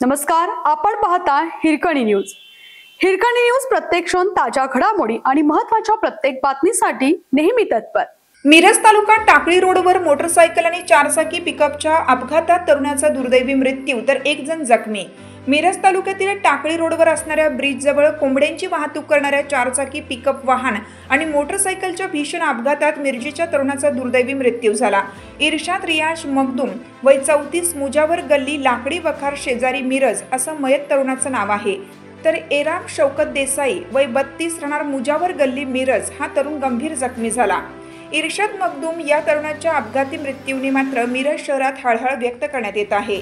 नमस्कार, आपण पाहता हिरकणी न्यूज। हिरकणी न्यूज प्रत्येक क्षण ताज्या घडामोडी आणि महत्त्वाच्या प्रत्येक बातमीसाठी नेहमी तत्पर। मिरज तालुका टाकळी रोडवर मोटरसायकल आणि चारचाकी पिकअपच्या अपघातात तरुणाचा दुर्दैवी मृत्यू तर एक जण जखमी। मिरज तालुक्यातील टाकळी रोडवर असणाऱ्या ब्रिज जवळ कोंबड्यांची वाहतूक करणाऱ्या चारचाकी पिकअप वाहन आणि मोटरसायकलच्या भीषण अपघातात मिरजेच्या तरुणाचा दुर्दैवी मृत्यू झाला। इर्शाद रियाज मखदूम वय 34 मुजावर गल्ली लाकडी वखार शेजारी मिरज असं मयत तरुणाचं नाव आहे। तर एराम शौकत देसाई वय 32 राहणार मुजावर गल्ली मिरज हा तरुण गंभीर जखमी झाला। इर्शाद मखदूम या तरुणाच्या अपघाती मृत्यूने मात्र मिरज शहरात हळहळ व्यक्त करण्यात येत आहे।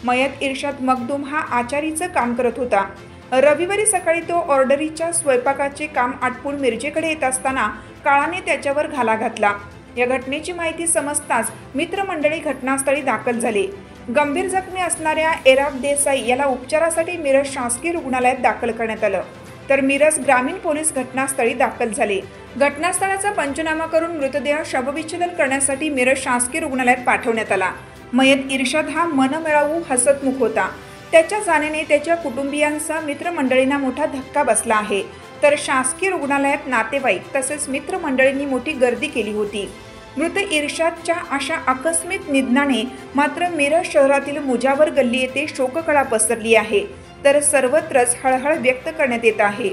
मयत इर्शाद मखदूम हा आचारीचं काम करत होता। रविवारी सकाळी तो ऑर्डरीच्या स्वयंपाकाचे काम आटपून मिरजेकडे येत असताना काळाने त्याच्यावर घाला घातला। या घटनेची माहिती समजताच मित्रमंडळी घटनास्थळी दाखल झाले। गंभीर जखमी असणाऱ्या एराम देसाई याला उपचारासाठी मिरज शासकीय रुग्णालयात दाखल करण्यात आलं, तर मिरज ग्रामीण पोलीस घटनास्थळी दाखल झाले। घटनास्थळाचा पंचनामा करून मृतदेह शवविच्छेदन करण्यासाठी मिरज शासकीय रुग्णालयात पाठवण्यात आला। मयत इर्शाद हा मनमिळावू हसतमुख होता। त्याच्या जाण्याने त्याच्या कुटुंबियांसह मित्रमंडळींना मोठा धक्का बसला आहे, तर शासकीय रुग्णालयात नातेवाईक तसेच मित्रमंडळींनी मोठी गर्दी केली होती। मृत इर्शादच्या अशा आकस्मिक निधनाने मात्र मिरज शहरातील मुजावर गल्ली येथे शोककळा पसरली आहे, तर सर्वत्रच हळहळ व्यक्त करण्यात येत आहे।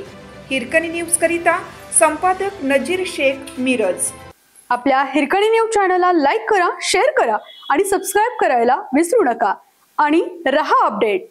हिरकणी न्यूज करिता संपादक नजीर शेख, मिरज। आपल्या हिरकणी न्यूज चॅनलला लाईक करा, शेअर करा आणि सबस्क्राइब करायला विसरू नका आणि रहा अपडेट।